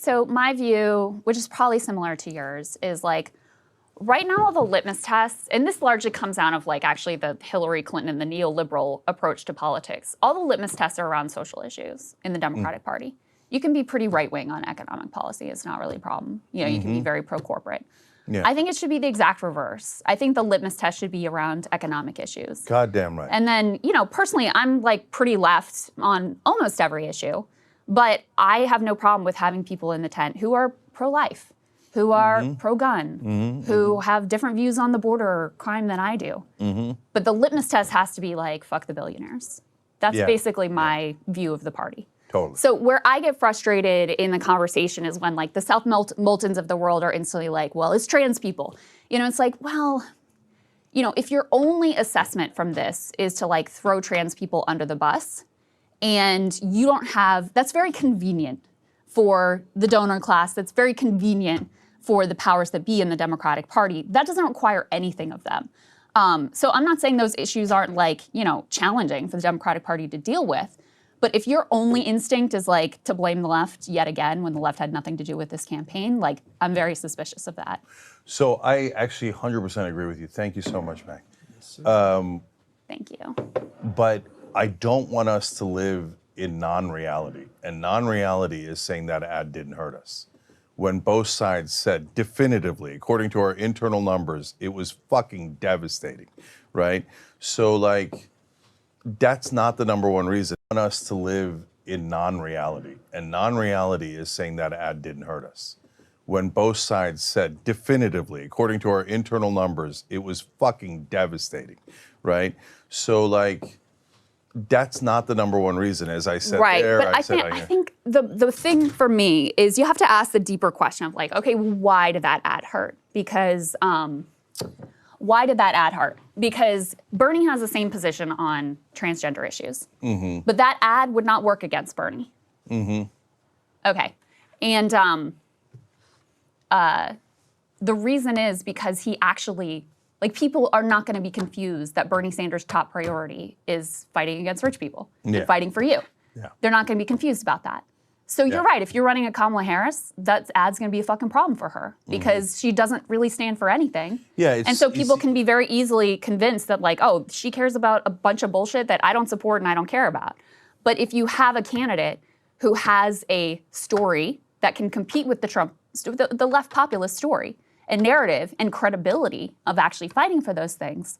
So my view, which is probably similar to yours, is like, right now all the litmus tests, and this largely comes out of like actually the Hillary Clinton and the neoliberal approach to politics, all the litmus tests are around social issues in the Democratic Party. You can be pretty right-wing on economic policy. It's not really a problem. You know, you can be very pro-corporate. Yeah. I think it should be the exact reverse. I think the litmus test should be around economic issues. Goddamn right. And then, you know, personally, I'm like pretty left on almost every issue, but I have no problem with having people in the tent who are pro-life, who are pro-gun, who have different views on the border crime than I do. But the litmus test has to be like, fuck the billionaires. That's basically my view of the party. Totally. So where I get frustrated in the conversation is when like the South Moultons of the world are instantly like, well, it's trans people. You know, it's like, well, you know, if your only assessment from this is to like throw trans people under the bus and you don't have, that's very convenient for the donor class, that's very convenient for the powers that be in the Democratic Party. That doesn't require anything of them. So I'm not saying those issues aren't like, you know, challenging for the Democratic Party to deal with. But if your only instinct is like to blame the left yet again when the left had nothing to do with this campaign, like I'm very suspicious of that. So I actually 100% agree with you. Thank you so much, Mac. Thank you. But I don't want us to live in non-reality. And non-reality is saying that ad didn't hurt us. When both sides said definitively, according to our internal numbers, it was fucking devastating, right? So like, that's not the number one reason. I want us to live in non-reality. And non-reality is saying that ad didn't hurt us. When both sides said definitively, according to our internal numbers, it was fucking devastating, right? So like, that's not the number one reason. As I said there, but I think the thing for me is you have to ask the deeper question of like, okay, why did that ad hurt? Because why did that ad hurt? Because Bernie has the same position on transgender issues, but that ad would not work against Bernie. Okay, and the reason is because he actually, like, people are not going to be confused that Bernie Sanders' top priority is fighting against rich people, and fighting for you. They're not going to be confused about that. So you're right. If you're running a Kamala Harris, that ad's going to be a fucking problem for her because she doesn't really stand for anything. And so people can be very easily convinced that like, oh, she cares about a bunch of bullshit that I don't support and I don't care about. But if you have a candidate who has a story that can compete with the Trump, the left populist story and narrative and credibility of actually fighting for those things,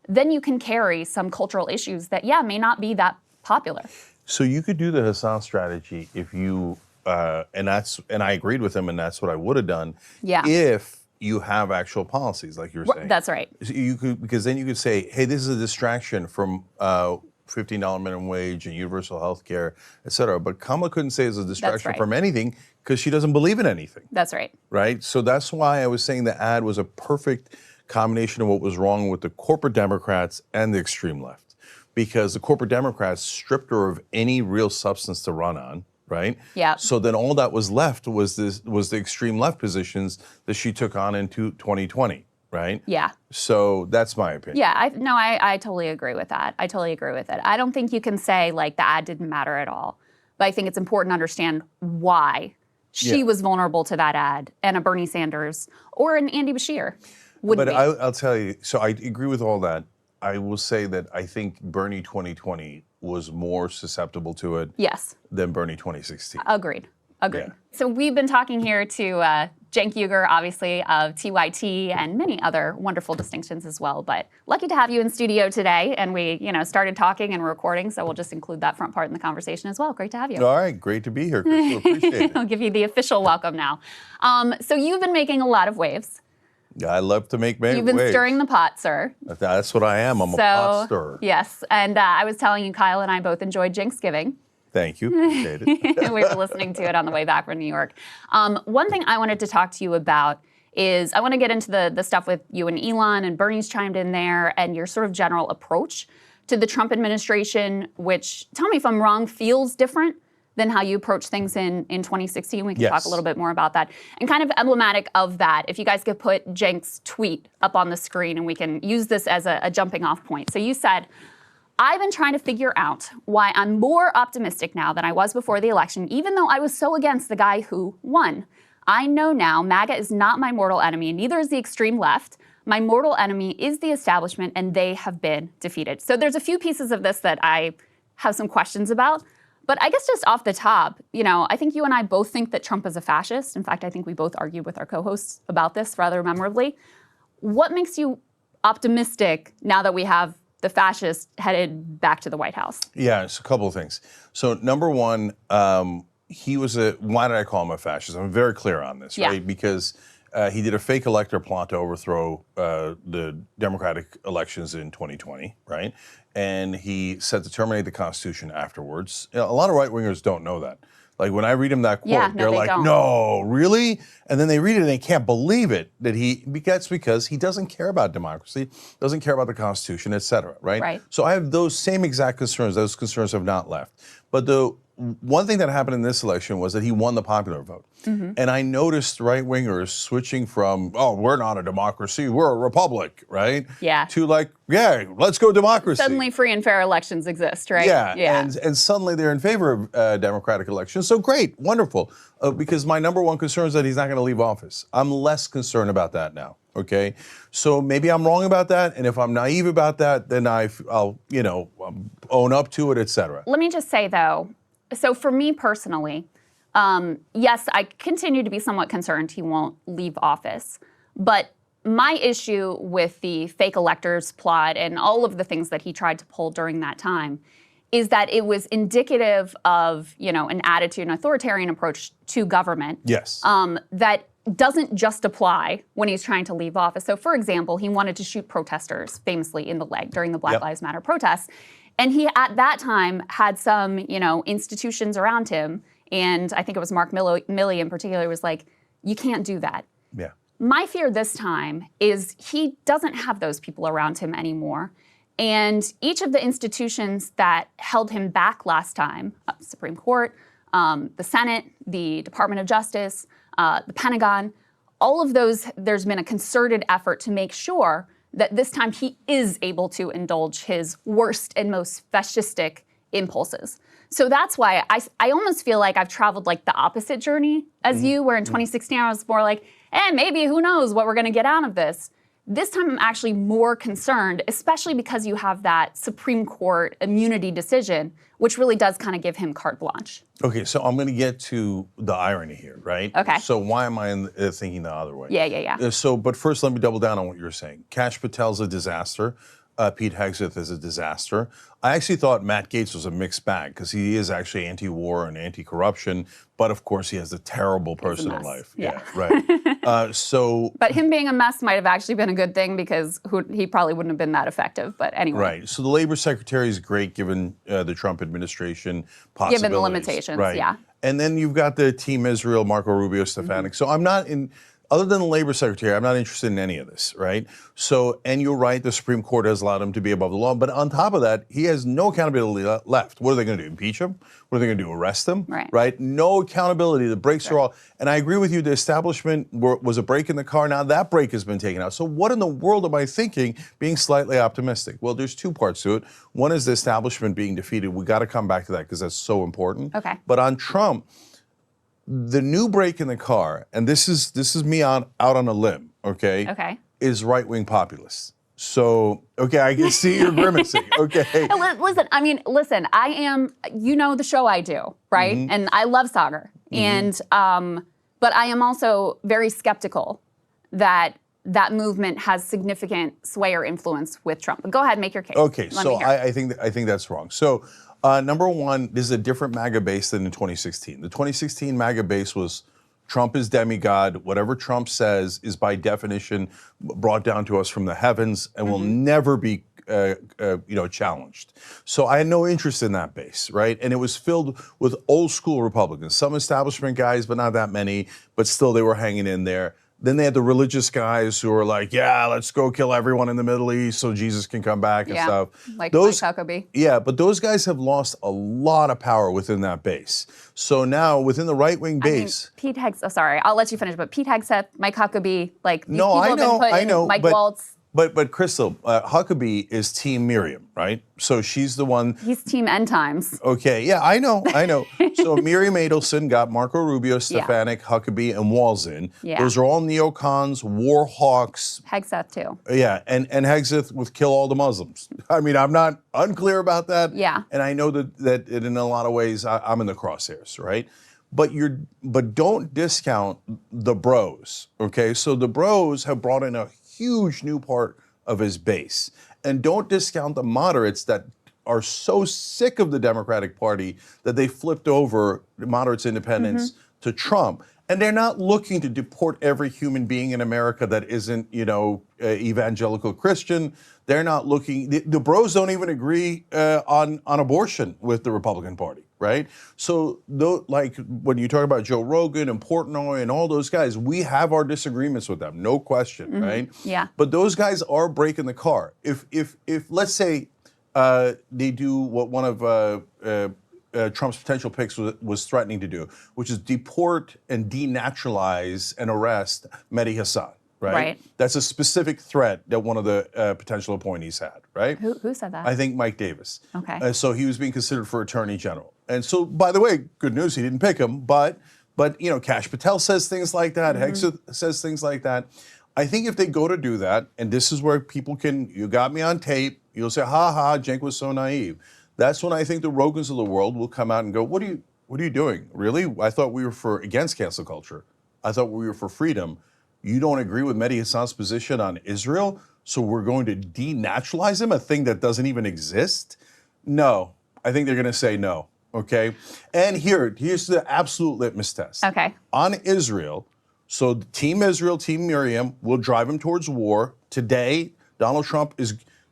then you can carry some cultural issues that, may not be that popular. So you could do the Hassan strategy if you, and I agreed with him, and that's what I would have done. If you have actual policies, like you were saying. That's right. You could, because then you could say, hey, this is a distraction from $15 minimum wage and universal health care, et cetera. But Kamala couldn't say it's a distraction from anything because she doesn't believe in anything. That's right. Right? So that's why I was saying the ad was a perfect combination of what was wrong with the corporate Democrats and the extreme left. Because the corporate Democrats stripped her of any real substance to run on, right? So then all that was left was the extreme left positions that she took on into 2020, right? So that's my opinion. I totally agree with that. I totally agree with it. I don't think you can say like the ad didn't matter at all, but I think it's important to understand why she was vulnerable to that ad and a Bernie Sanders or an Andy Bashir wouldn't be. But I'll tell you, so I agree with all that. I will say that I think Bernie 2020 was more susceptible to it than Bernie 2016. Agreed. So we've been talking here to Cenk Uygur, obviously, of TYT and many other wonderful distinctions as well. But lucky to have you in studio today. And we, started talking and recording, so we'll just include that front part in the conversation as well. Great to have you. All right. Great to be here, Crystal. Appreciate it. I'll give you the official welcome now. So you've been making a lot of waves. I love to make waves. You've been stirring the pot, sir. That's what I am. I'm a pot stirrer. Yes. And I was telling you, Kyle and I both enjoyed Thanksgiving. Thank you. Appreciate it. We were listening to it on the way back from New York. One thing I wanted to talk to you about is I want to get into the stuff with you and Elon, and Bernie's chimed in there, and your sort of general approach to the Trump administration, which, tell me if I'm wrong, feels different than how you approach things in 2016. We can talk a little bit more about that. And kind of emblematic of that, if you guys could put Cenk's tweet up on the screen and we can use this as a jumping off point. So you said, I've been trying to figure out why I'm more optimistic now than I was before the election, even though I was so against the guy who won. I know now MAGA is not my mortal enemy, neither is the extreme left. My mortal enemy is the establishment, and they have been defeated. So there's a few pieces of this that I have some questions about. But I guess just off the top, I think you and I both think that Trump is a fascist. In fact, I think we both argued with our co-hosts about this rather memorably. What makes you optimistic now that we have the fascist headed back to the White House? Yeah, it's a couple of things. So number one, he was why did I call him a fascist? I'm very clear on this, right? Because he did a fake elector plot to overthrow the Democratic elections in 2020, right? And he said to terminate the Constitution afterwards. A lot of right-wingers don't know that. Like when I read him that quote, they're like, no, really? And then they read it and they can't believe it that's because he doesn't care about democracy, doesn't care about the Constitution, et cetera, right? So I have those same exact concerns. Those concerns have not left. But the one thing that happened in this election was that he won the popular vote. And I noticed right-wingers switching from, oh, we're not a democracy, we're a republic, right? To like, let's go democracy. Suddenly free and fair elections exist, right? And suddenly they're in favor of democratic elections. So great, wonderful. Because my number one concern is that he's not going to leave office. I'm less concerned about that now, okay? So maybe I'm wrong about that, and if I'm naive about that, then I'll own up to it, et cetera. Let me just say, though, so for me personally, yes, I continue to be somewhat concerned he won't leave office. But my issue with the fake electors plot and all of the things that he tried to pull during that time is that it was indicative of, an attitude, an authoritarian approach to government. That doesn't just apply when he's trying to leave office. So, for example, he wanted to shoot protesters famously in the leg during the Black Lives Matter protests. And he, at that time, had some, institutions around him. And I think it was Mark Milley in particular was like, you can't do that. My fear this time is he doesn't have those people around him anymore. And each of the institutions that held him back last time, Supreme Court, the Senate, the Department of Justice, the Pentagon, all of those, there's been a concerted effort to make sure that this time he is able to indulge his worst and most fascistic impulses. So that's why I almost feel like I've traveled like the opposite journey as you, where in 2016 I was more like, maybe who knows what we're going to get out of this. This time I'm actually more concerned, especially because you have that Supreme Court immunity decision, which really does kind of give him carte blanche. Okay, so I'm going to get to the irony here, right? Okay. So why am I thinking the other way? Yeah. But first let me double down on what you're saying. Kash Patel's a disaster. Pete Hegseth is a disaster. I actually thought Matt Gaetz was a mixed bag because he is actually anti-war and anti-corruption, but of course he has a terrible personal life. Right. But him being a mess might have actually been a good thing because he probably wouldn't have been that effective. But anyway. Right. So the labor secretary is great given the Trump administration possibilities. Given the limitations, And then you've got the Team Israel, Marco Rubio, Stefanik. So I'm not in. Other than the labor secretary, I'm not interested in any of this, right? So, and you're right, the Supreme Court has allowed him to be above the law, but on top of that, he has no accountability left. What are they going to do, impeach him? What are they going to do, arrest him? Right? No accountability, the brakes are all, and I agree with you, the establishment was a brake in the car, now that brake has been taken out. So what in the world am I thinking being slightly optimistic? Well, there's two parts to it. One is the establishment being defeated. We got to come back to that because that's so important. But on Trump, the new brake in the car, and this is me out on a limb, okay? Is right-wing populists. So, okay, I can see you're grimacing, okay? Listen, I am, the show I do, right? And I love soccer. And, but I am also very skeptical that that movement has significant sway or influence with Trump. But go ahead, make your case. Okay, so I think that's wrong. So, number one, this is a different MAGA base than in 2016. The 2016 MAGA base was Trump is demigod. Whatever Trump says is by definition brought down to us from the heavens and will never be challenged. So I had no interest in that base, right? And it was filled with old school Republicans, some establishment guys, but not that many, but still they were hanging in there. Then they had the religious guys who were like, let's go kill everyone in the Middle East so Jesus can come back and stuff. Like Mike Huckabee. Yeah, but those guys have lost a lot of power within that base. So now within the right-wing base. Pete Hegseth, sorry, I'll let you finish, but Pete Hegseth, Mike Huckabee, these people I know. Mike Waltz. But Crystal, Huckabee is Team Miriam, right? So she's the one. He's Team End Times. Okay, yeah, I know. So Miriam Adelson got Marco Rubio, Stefanik, Huckabee, and Walzin. Yeah. Those are all neocons, war hawks. Hegseth too. Yeah, and Hegseth with kill all the Muslims. I mean, I'm not unclear about that. Yeah. And I know that in a lot of ways I'm in the crosshairs, right? But don't discount the bros, okay? So the bros have brought in a huge new part of his base. And don't discount the moderates that are so sick of the Democratic Party that they flipped over moderates, independents to Trump. And they're not looking to deport every human being in America that isn't, evangelical Christian. They're not looking, the bros don't even agree on abortion with the Republican Party, right? So like when you talk about Joe Rogan and Portnoy and all those guys, we have our disagreements with them, no question, right? Yeah. But those guys are breaking the car. If let's say they do what one of Trump's potential picks was threatening to do, which is deport and denaturalize and arrest Mehdi Hasan. Right? That's a specific threat that one of the potential appointees had, right? Who said that? I think Mike Davis. Okay. So he was being considered for attorney general. And so, by the way, good news, he didn't pick him, but Kash Patel says things like that, Hegseth says things like that. I think if they go to do that, and this is where people you got me on tape, you'll say, Cenk was so naive. That's when I think the Rogans of the world will come out and go, what are you doing? Really? I thought we were against cancel culture. I thought we were for freedom. You don't agree with Mehdi Hasan's position on Israel, so we're going to denaturalize him, a thing that doesn't even exist? No, I think they're going to say no, okay? And here's the absolute litmus test. Okay. On Israel, so Team Israel, Team Miriam will drive him towards war. Today, Donald Trump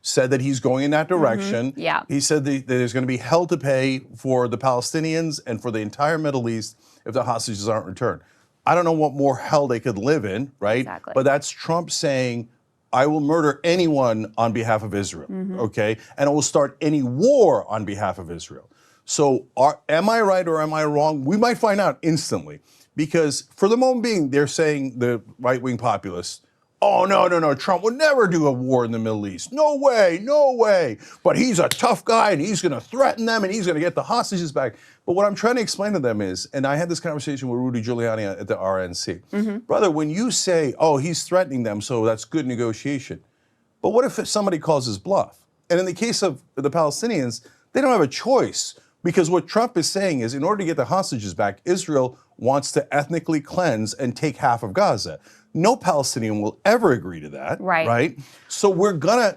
said that he's going in that direction. Yeah. He said that there's going to be hell to pay for the Palestinians and for the entire Middle East if the hostages aren't returned. I don't know what more hell they could live in, right? Exactly. But that's Trump saying, I will murder anyone on behalf of Israel, okay? And I will start any war on behalf of Israel. So am I right or am I wrong? We might find out instantly. Because for the moment being, they're saying, the right-wing populists, oh, no, Trump would never do a war in the Middle East. No way. But he's a tough guy, and he's going to threaten them, and he's going to get the hostages back. But what I'm trying to explain to them is, and I had this conversation with Rudy Giuliani at the RNC. Brother, when you say, oh, he's threatening them, so that's good negotiation. But what if somebody calls his bluff? And in the case of the Palestinians, they don't have a choice. Because what Trump is saying is, in order to get the hostages back, Israel wants to ethnically cleanse and take half of Gaza. No Palestinian will ever agree to that, right? So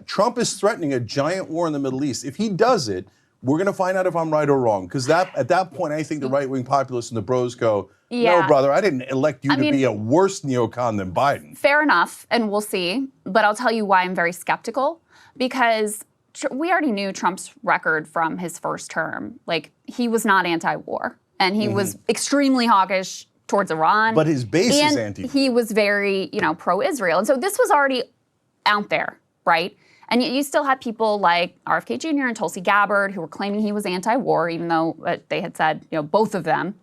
Trump is threatening a giant war in the Middle East. If he does it, we're gonna find out if I'm right or wrong. Because at that point, I think the right-wing populists and the bros go, no, brother, I didn't elect you to be a worse neocon than Biden. Fair enough, and we'll see. But I'll tell you why I'm very skeptical. Because we already knew Trump's record from his first term. Like, he was not anti-war. And he was extremely hawkish towards Iran. But his base is anti-war. He was very, pro-Israel. And so this was already out there, right? And yet you still had people like RFK Jr. and Tulsi Gabbard who were claiming he was anti-war, even though they had said, both of them,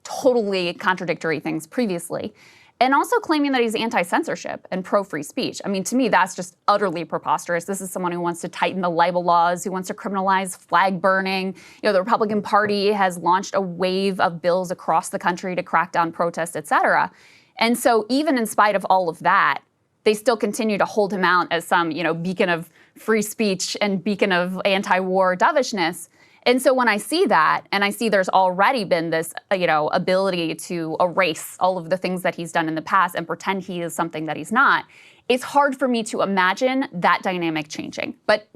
totally contradictory things previously. And also claiming that he's anti-censorship and pro-free speech. I mean, to me, that's just utterly preposterous. This is someone who wants to tighten the libel laws, who wants to criminalize flag burning. The Republican Party has launched a wave of bills across the country to crack down protests, et cetera. And so even in spite of all of that, they still continue to hold him out as some, beacon of free speech and beacon of anti-war dovishness. And so when I see that, and I see there's already been this, ability to erase all of the things that he's done in the past and pretend he is something that he's not, it's hard for me to imagine that dynamic changing. But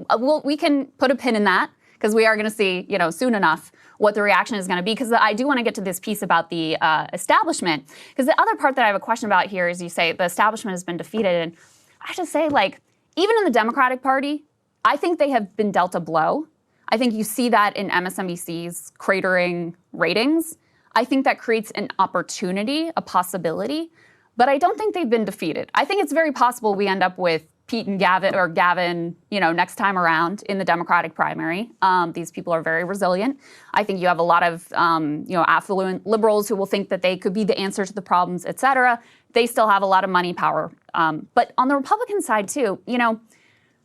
we can put a pin in that, because we are going to see, soon enough what the reaction is going to be. Because I do want to get to this piece about the establishment. Because the other part that I have a question about here is you say the establishment has been defeated. And I should say, even in the Democratic Party, I think they have been dealt a blow. I think you see that in MSNBC's cratering ratings. I think that creates an opportunity, a possibility, but I don't think they've been defeated. I think it's very possible we end up with Pete and Gavin, next time around in the Democratic primary. These people are very resilient. I think you have a lot of, affluent liberals who will think that they could be the answer to the problems, et cetera. They still have a lot of money power. But on the Republican side too,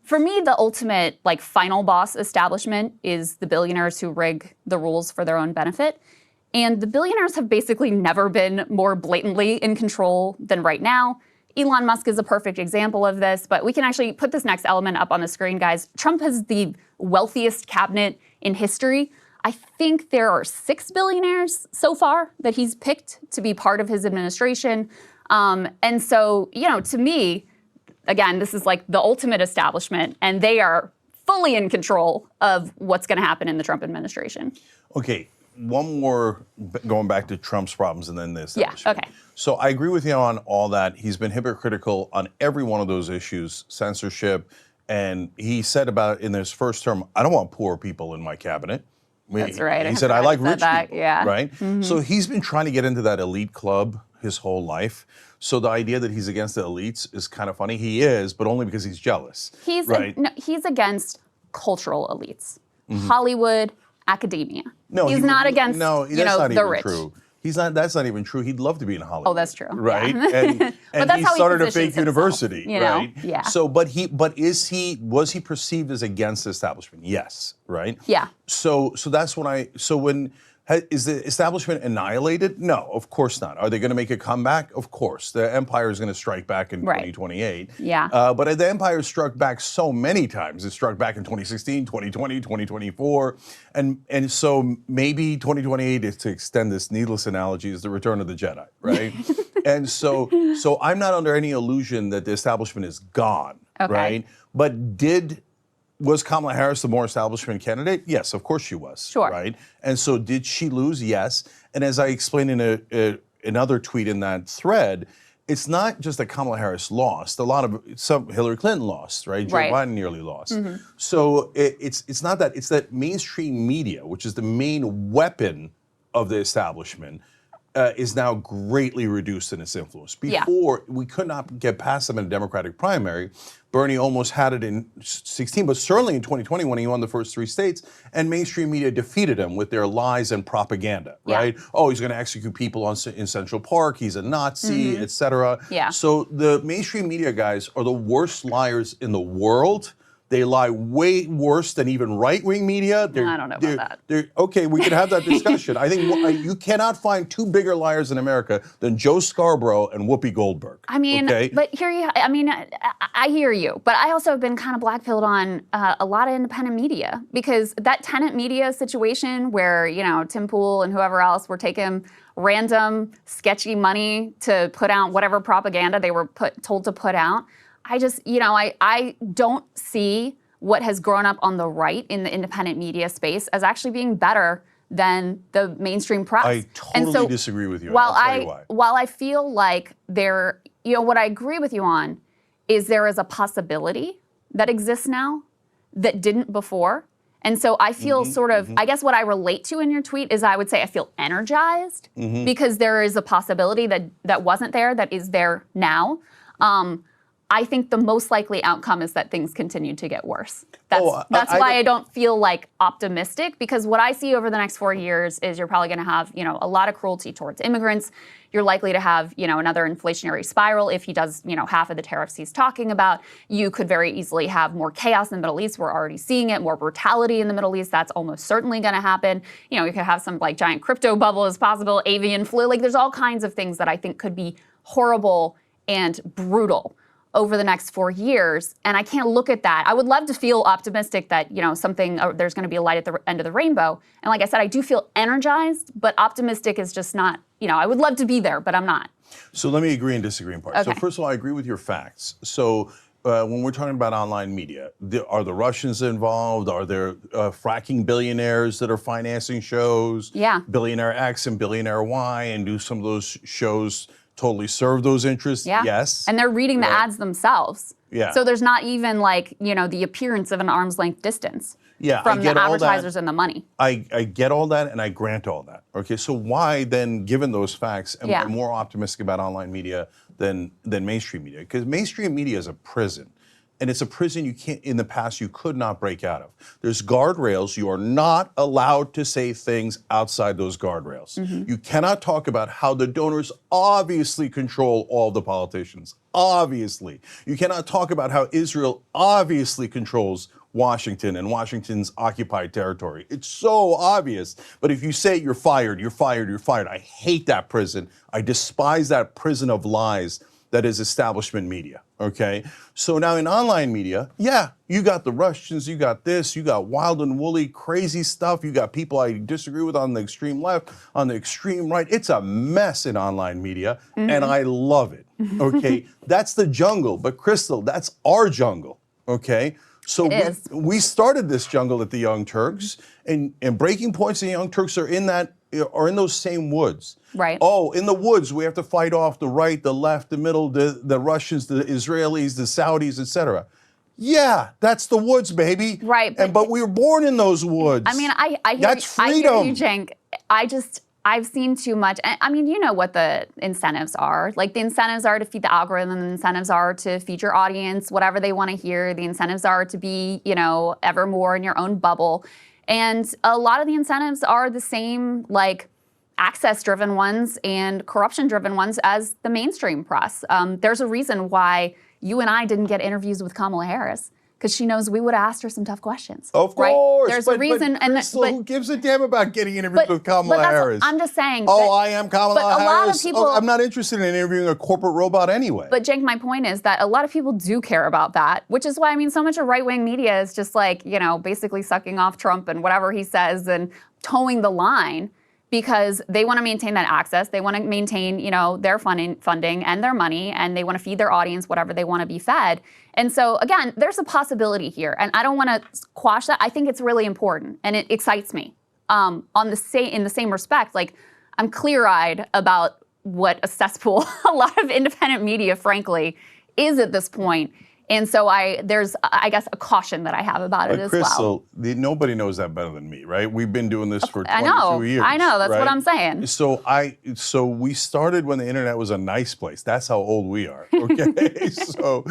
for me, the ultimate final boss establishment is the billionaires who rig the rules for their own benefit. And the billionaires have basically never been more blatantly in control than right now. Elon Musk is a perfect example of this, but we can actually put this next element up on the screen, guys. Trump has the wealthiest cabinet in history. I think there are 6 billionaires so far that he's picked to be part of his administration. And so, to me, again, this is like the ultimate establishment, and they are fully in control of what's going to happen in the Trump administration. Okay. One more, going back to Trump's problems and then this. Yeah, okay. So I agree with you on all that. He's been hypocritical on every one of those issues, censorship. And he said about in his first term, I don't want poor people in my cabinet. That's right. He said, I like rich people, yeah. right? Mm-hmm. So he's been trying to get into that elite club his whole life. So the idea that he's against the elites is kind of funny. He is, but only because he's jealous. He's against cultural elites, mm-hmm. Hollywood, academia. No, he's not against the rich. True. He's not. That's not even true. He'd love to be in Hollywood. Oh, that's true. Right? Yeah. And that's he how started he a fake university, right? Yeah. So, was he perceived as against the establishment? Yes, right? Yeah. So that's is the establishment annihilated? No, of course not. Are they going to make a comeback? Of course. The empire is going to strike back in 2028. Yeah. But the empire struck back so many times. It struck back in 2016, 2020, 2024. And so maybe 2028 is, to extend this needless analogy, is the return of the Jedi, right? And so I'm not under any illusion that the establishment is gone, right? But was Kamala Harris the more establishment candidate? Yes, of course she was. Sure. Right? And so did she lose? Yes. And as I explained in another tweet in that thread, it's not just that Kamala Harris lost. Some Hillary Clinton lost, right? Joe Biden nearly lost. Mm-hmm. So it's not that. It's that mainstream media, which is the main weapon of the establishment, is now greatly reduced in its influence. Before, we could not get past them in a Democratic primary. Bernie almost had it in 16, but certainly in 2020 when he won the first 3 states, and mainstream media defeated him with their lies and propaganda, right? Oh, he's going to execute people in Central Park, he's a Nazi, et cetera. Yeah. So the mainstream media guys are the worst liars in the world. They lie way worse than even right-wing media. I don't know about that. Okay, we can have that discussion. I think you cannot find 2 bigger liars in America than Joe Scarborough and Whoopi Goldberg. I mean, but I hear you. But I also have been kind of blackpilled on a lot of independent media, because that tenant media situation where, Tim Pool and whoever else were taking random sketchy money to put out whatever propaganda they were told to put out. I just, I don't see what has grown up on the right in the independent media space as actually being better than the mainstream press. I totally disagree with you. While I'll tell you why. While I feel like what I agree with you on is there is a possibility that exists now that didn't before. And so I feel I guess what I relate to in your tweet is I would say I feel energized because there is a possibility that wasn't there, that is there now. I think the most likely outcome is that things continue to get worse. That's why I don't feel like optimistic, because what I see over the next 4 years is you're probably going to have, a lot of cruelty towards immigrants. You're likely to have, another inflationary spiral if he does, half of the tariffs he's talking about. You could very easily have more chaos in the Middle East. We're already seeing it. More brutality in the Middle East. That's almost certainly going to happen. You could have some giant crypto bubble as possible, avian flu. There's all kinds of things that I think could be horrible and brutal over the next 4 years, and I can't look at that. I would love to feel optimistic that, there's going to be a light at the end of the rainbow. And like I said, I do feel energized, but optimistic is just not, I would love to be there, but I'm not. So let me agree and disagree in part. Okay. So first of all, I agree with your facts. So when we're talking about online media, are the Russians involved? Are there fracking billionaires that are financing shows? Yeah. Billionaire X and Billionaire Y, and do some of those shows totally serve those interests? Yeah. Yes. And they're reading the ads themselves. Yeah. So there's not even the appearance of an arm's length distance from the advertisers and the money. I get all that and I grant all that. Okay, so why then, given those facts, am I more optimistic about online media than mainstream media? Because mainstream media is a prison. and it's a prison you can't, in the past, you could not break out of. There's guardrails. You are not allowed to say things outside those guardrails. You cannot talk about how the donors obviously control all the politicians. Obviously. You cannot talk about how Israel obviously controls Washington and Washington's occupied territory. It's so obvious. But if you say you're fired, you're fired, you're fired. I hate that prison. I despise that prison of lies that is establishment media, okay? So now in online media, yeah, you got the Russians, you got this, you got wild and woolly, crazy stuff, you got people I disagree with on the extreme left, on the extreme right. It's a mess in online media, and I love it, okay? That's the jungle, but Crystal, that's our jungle, okay? So we started this jungle at the Young Turks, and breaking points in the Young Turks are in those same woods. Right. Oh, in the woods, we have to fight off the right, the left, the middle, the Russians, the Israelis, the Saudis, etc. Yeah, that's the woods, baby. Right. But we were born in those woods. I mean, I hear, that's freedom. I hear you, Cenk. I've seen too much. I mean, you know what the incentives are. Like, the incentives are to feed the algorithm. The incentives are to feed your audience whatever they want to hear. The incentives are to be, ever more in your own bubble. And a lot of the incentives are the same, like, access-driven ones and corruption-driven ones as the mainstream press. There's a reason why you and I didn't get interviews with Kamala Harris, because she knows we would have asked her some tough questions. Of right? course. There's a reason. Crystal, who gives a damn about getting interviewed with Kamala Harris? I'm just saying. I am Kamala Harris. But a lot of people. I'm not interested in interviewing a corporate robot anyway. But Cenk, my point is that a lot of people do care about that, which is why, I mean, so much of right-wing media is just like, basically sucking off Trump and whatever he says and towing the line, because they want to maintain that access. They want to maintain, their funding and their money, and they want to feed their audience whatever they want to be fed. And so, again, there's a possibility here, and I don't want to quash that. I think it's really important, and it excites me. In the same respect, like, I'm clear-eyed about what a cesspool a lot of independent media, frankly, is at this point. And so there's, I guess, a caution that I have about it as well. Crystal, nobody knows that better than me, right? We've been doing this for 22 years. I know. That's right? what I'm saying. So we started when the internet was a nice place. That's how old we are, okay? So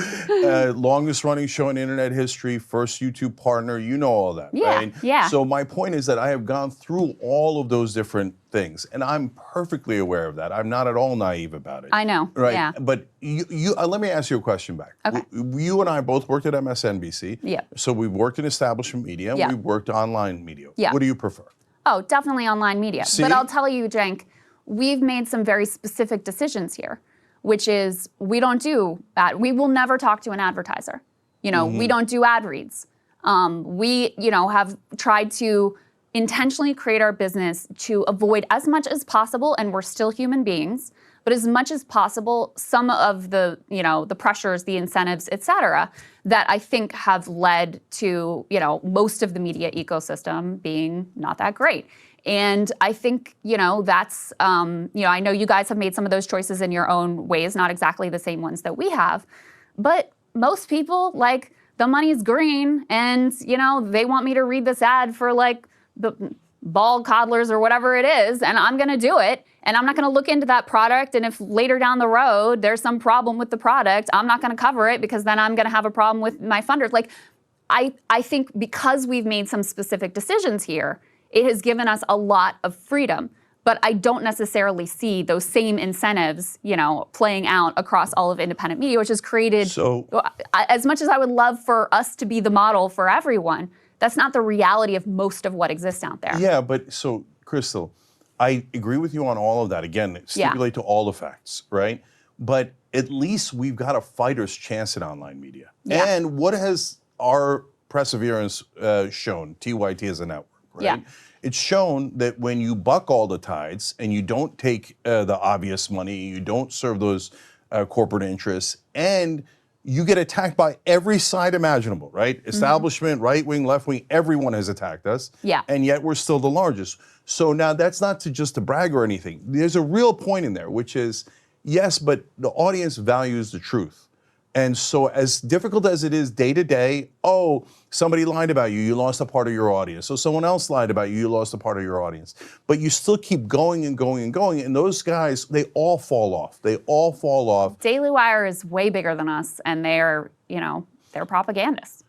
longest running show in internet history, first YouTube partner, you know all that, right? Yeah. So my point is that I have gone through all of those different things, and I'm perfectly aware of that. I'm not at all naive about it. I know, right? Yeah. But let me ask you a question back. Okay. You and I both worked at MSNBC. Yeah. So we've worked in establishment media, and we've worked online media. Yeah. What do you prefer? Oh, definitely online media. See? But I'll tell you, Cenk, we've made some very specific decisions here, which is we don't do that. We will never talk to an advertiser. We don't do ad reads. We, have tried to intentionally create our business to avoid as much as possible, and we're still human beings, but as much as possible, some of the, the pressures, the incentives, et cetera, that I think have led to, most of the media ecosystem being not that great. And I think, that's, I know you guys have made some of those choices in your own ways, not exactly the same ones that we have, but most people, like, the money's green, and, they want me to read this ad for, like, the ball coddlers or whatever it is, and I'm going to do it, and I'm not going to look into that product, and if later down the road there's some problem with the product, I'm not going to cover it, because then I'm going to have a problem with my funders. Like, I think because we've made some specific decisions here, it has given us a lot of freedom, but I don't necessarily see those same incentives, playing out across all of independent media, which has created, as much as I would love for us to be the model for everyone, that's not the reality of most of what exists out there. Yeah, but so, Crystal, I agree with you on all of that. Again, stipulate to all the facts, right? But at least we've got a fighter's chance in online media. Yeah. And what has our perseverance shown, TYT as a network, right? Yeah. It's shown that when you buck all the tides and you don't take the obvious money, you don't serve those corporate interests, and you get attacked by every side imaginable, right? Establishment, right wing, left wing, everyone has attacked us. Yeah. And yet we're still the largest. So now that's not to brag or anything. There's a real point in there, which is, yes, but the audience values the truth. And so as difficult as it is day to day, somebody lied about you, you lost a part of your audience. So someone else lied about you, you lost a part of your audience. But you still keep going and going and going. And those guys, they all fall off. They all fall off. Daily Wire is way bigger than us, and they're, they're propagandists.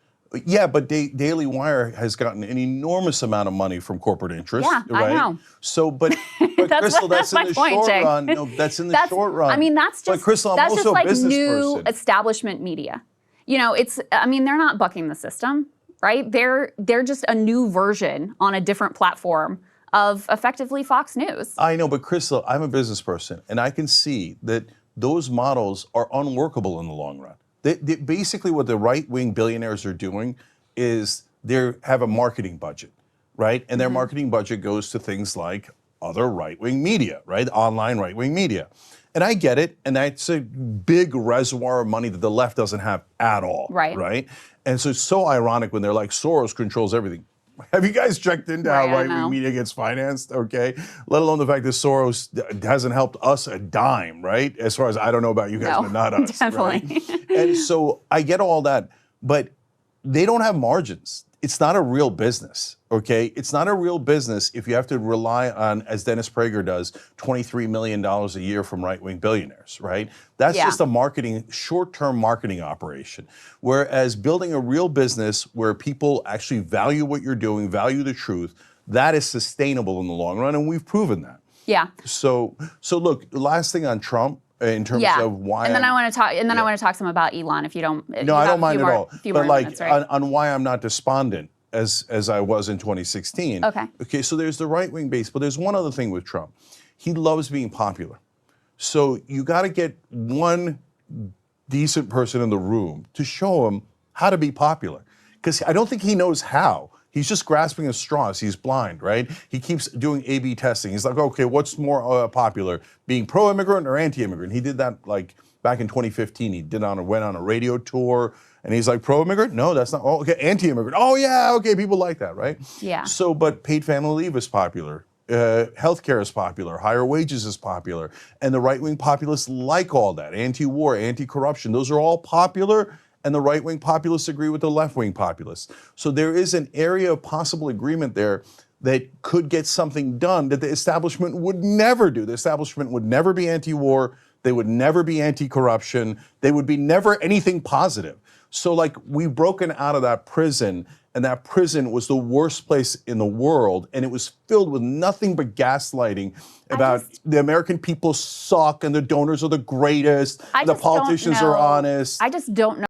Yeah, but Daily Wire has gotten an enormous amount of money from corporate interests. Yeah, right? I know. So, but Crystal, that's in the short run. No, that's in the short run. I mean, that's just, but Crystal, I'm that's also just like a business new person. establishment media. You know, I mean, they're not bucking the system, right? They're just a new version on a different platform of effectively Fox News. I know, but Crystal, I'm a business person, and I can see that those models are unworkable in the long run. Basically, what the right-wing billionaires are doing is they have a marketing budget, right? And their marketing budget goes to things like other right-wing media, right? Online right-wing media. And I get it, and that's a big reservoir of money that the left doesn't have at all, right? And so it's so ironic when they're like, Soros controls everything. Have you guys checked into how right-wing media gets financed, okay? Let alone the fact that Soros hasn't helped us a dime, right? As far as I don't know about you guys, but not us. Definitely. Right? And so I get all that, but they don't have margins. It's not a real business, okay? It's not a real business if you have to rely on, as Dennis Prager does, $23 million a year from right-wing billionaires, right? That's just a short-term marketing operation. Whereas building a real business where people actually value what you're doing, value the truth, that is sustainable in the long run, and we've proven that. Yeah. So look, last thing on Trump, in terms of why. And then I want to talk. And then I want to talk some about Elon. If you don't. No, I don't mind at all. But like minutes, right? on why I'm not despondent as I was in 2016. Okay. Okay. So there's the right wing base, but there's one other thing with Trump. He loves being popular. So you got to get one decent person in the room to show him how to be popular, because I don't think he knows how. He's just grasping at straws. He's blind, right? He keeps doing A/B testing. He's like, okay, what's more popular, being pro-immigrant or anti-immigrant? He did that like back in 2015. He went on a radio tour, and he's like, pro-immigrant? No, that's not. Oh, okay, anti-immigrant. Oh yeah, okay, people like that, right? Yeah. So, but paid family leave is popular. Healthcare is popular. Higher wages is popular, and the right-wing populists like all that. Anti-war, anti-corruption. Those are all popular. And the right-wing populists agree with the left-wing populists. So there is an area of possible agreement there that could get something done that the establishment would never do. The establishment would never be anti-war. They would never be anti-corruption. They would be never anything positive. So like we've broken out of that prison, and that prison was the worst place in the world, and it was filled with nothing but gaslighting about the American people suck and the donors are the greatest, and the politicians are honest. I just don't know.